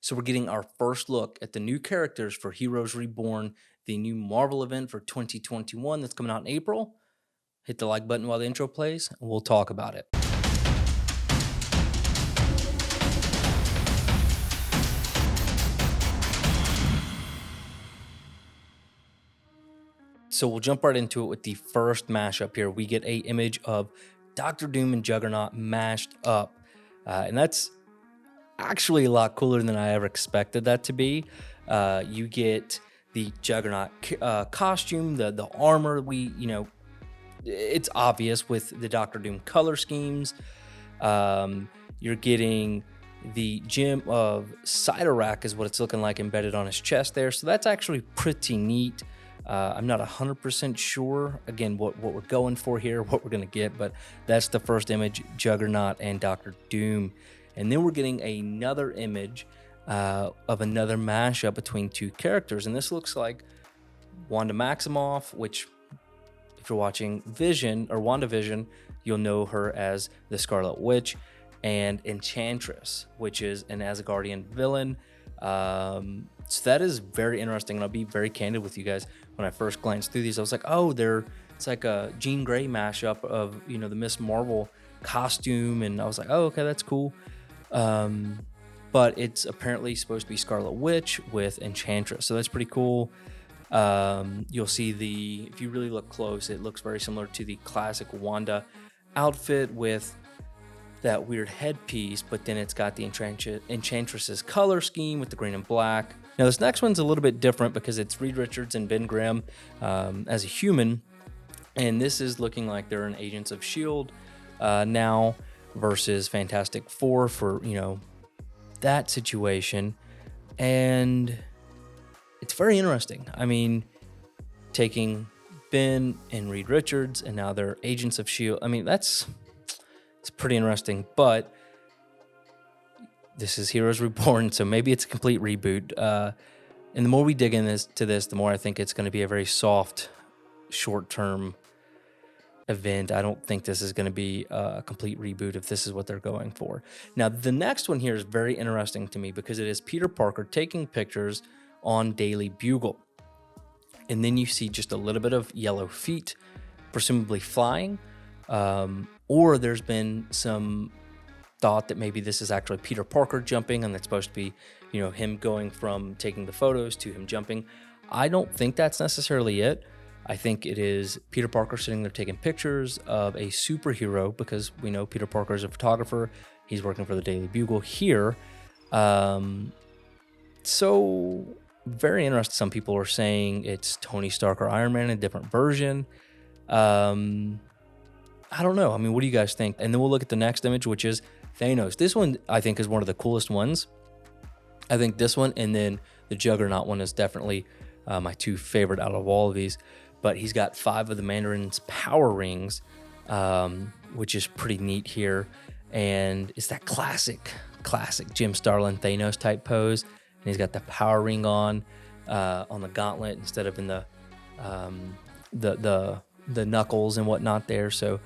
So we're getting our first look at the new characters for Heroes Reborn, the new Marvel event for 2021 that's coming out in April. Hit the like button while the intro plays, and we'll talk about it. So we'll jump right into it with the first mashup here. We get an image of Dr. Doom and Juggernaut mashed up. And that's actually a lot cooler than I ever expected that to be. You get the Juggernaut costume, the armor. It's obvious with the Dr. Doom color schemes. You're getting the gem of Cyttorak is what it's looking like embedded on his chest there. So that's actually pretty neat. I'm not 100% sure, again, what we're going for here, what we're going to get, but that's the first image, Juggernaut and Dr. Doom. And then we're getting another image of another mashup between two characters. And this looks like Wanda Maximoff, which, if you're watching Vision or WandaVision, you'll know her as the Scarlet Witch, and Enchantress, which is an Asgardian villain. So that is very interesting, and I'll be very candid with you guys. When I first glanced through these, I was like, oh, it's like a Jean Grey mashup of, the Miss Marvel costume, and I was like, oh, okay, that's cool. But it's apparently supposed to be Scarlet Witch with Enchantress, so that's pretty cool. You'll see if you really look close, it looks very similar to the classic Wanda outfit with that weird headpiece, but then it's got the Enchantress's color scheme with the green and black. Now this next one's a little bit different because it's Reed Richards and Ben Grimm as a human, and this is looking like they're in Agents of S.H.I.E.L.D. Now versus Fantastic Four for that situation, and it's very interesting. I mean, taking Ben and Reed Richards, and now they're Agents of S.H.I.E.L.D. I mean, it's pretty interesting, but this is Heroes Reborn, so maybe it's a complete reboot. And the more we dig into this, the more I think it's going to be a very soft, short-term event. I don't think this is going to be a complete reboot if this is what they're going for. Now, the next one here is very interesting to me because it is Peter Parker taking pictures on Daily Bugle. And then you see just a little bit of yellow feet, presumably flying. Or there's been some thought that maybe this is actually Peter Parker jumping, and that's supposed to be, him going from taking the photos to him jumping. I don't think that's necessarily it. I think it is Peter Parker sitting there taking pictures of a superhero, because we know Peter Parker is a photographer. He's working for the Daily Bugle here. So very interesting. Some people are saying it's Tony Stark or Iron Man in a different version. I don't know. I mean, what do you guys think? And then we'll look at the next image, which is Thanos. This one, I think, is one of the coolest ones. I think this one and then the Juggernaut one is definitely my two favorite out of all of these. But he's got 5 of the Mandarin's power rings, which is pretty neat here. And it's that classic Jim Starlin Thanos type pose. And he's got the power ring on the gauntlet instead of in the knuckles and whatnot there. So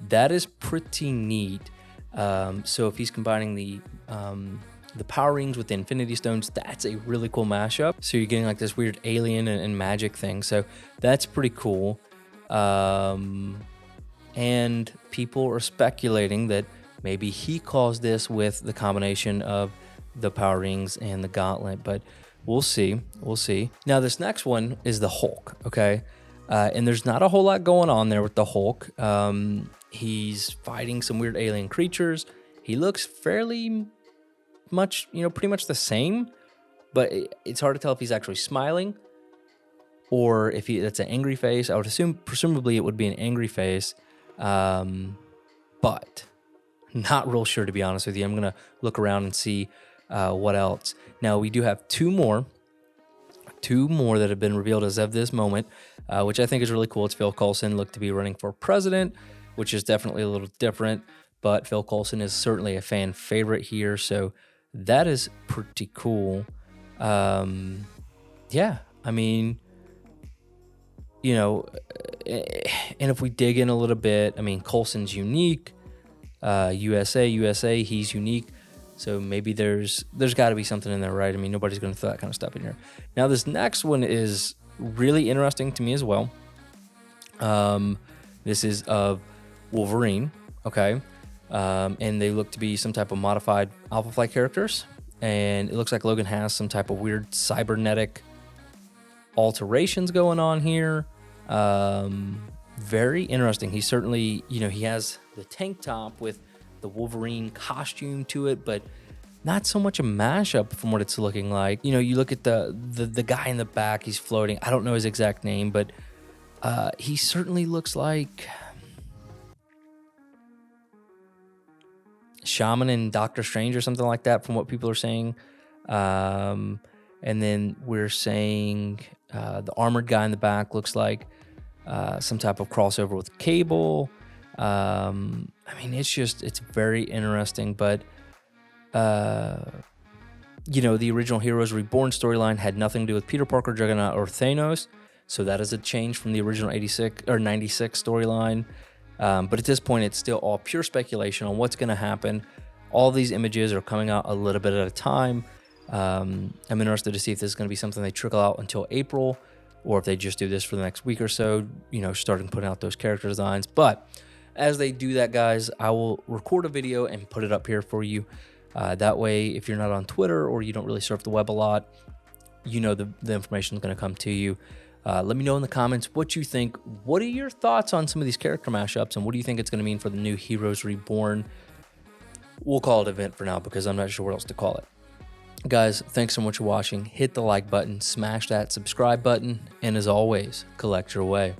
that is pretty neat. So if he's combining the power rings with the Infinity Stones, that's a really cool mashup. So you're getting like this weird alien and magic thing. So that's pretty cool. And people are speculating that maybe he caused this with the combination of the power rings and the gauntlet, but we'll see. Now this next one is the Hulk, okay? And there's not a whole lot going on there with the Hulk. He's fighting some weird alien creatures. He looks fairly much, pretty much the same, but it's hard to tell if he's actually smiling or if that's an angry face. I would assume, presumably, it would be an angry face, but not real sure, to be honest with you. I'm going to look around and see what else. Now, we do have two more that have been revealed as of this moment, which I think is really cool. It's Phil Coulson, looked to be running for president, which is definitely a little different, but Phil Coulson is certainly a fan favorite here, so that is pretty cool. Yeah, I mean, and if we dig in a little bit, I mean, Coulson's unique. USA, he's unique. So maybe there's got to be something in there, right? I mean, nobody's going to throw that kind of stuff in here. Now, this next one is really interesting to me as well. This is of Wolverine, okay? And they look to be some type of modified Alpha Flight characters. And it looks like Logan has some type of weird cybernetic alterations going on here. Very interesting. He certainly, he has the tank top with the Wolverine costume to it, but not so much a mashup from what it's looking like. You look at the guy in the back, he's floating. I don't know his exact name, but he certainly looks like Shaman and Doctor Strange or something like that from what people are saying. And then we're saying the armored guy in the back looks like some type of crossover with Cable. I mean, it's very interesting, but the original Heroes Reborn storyline had nothing to do with Peter Parker, Juggernaut, or Thanos, so that is a change from the original 86 or 96 storyline. But at this point, it's still all pure speculation on what's going to happen. All these images are coming out a little bit at a time. I'm interested to see if this is going to be something they trickle out until April, or if they just do this for the next week or so, starting putting out those character designs. But as they do that, guys, I will record a video and put it up here for you. That way, if you're not on Twitter or you don't really surf the web a lot, the information is going to come to you. Let me know in the comments what you think. What are your thoughts on some of these character mashups, and what do you think it's going to mean for the new Heroes Reborn? We'll call it an event for now because I'm not sure what else to call it. Guys, thanks so much for watching. Hit the like button, smash that subscribe button, and as always, collect your way.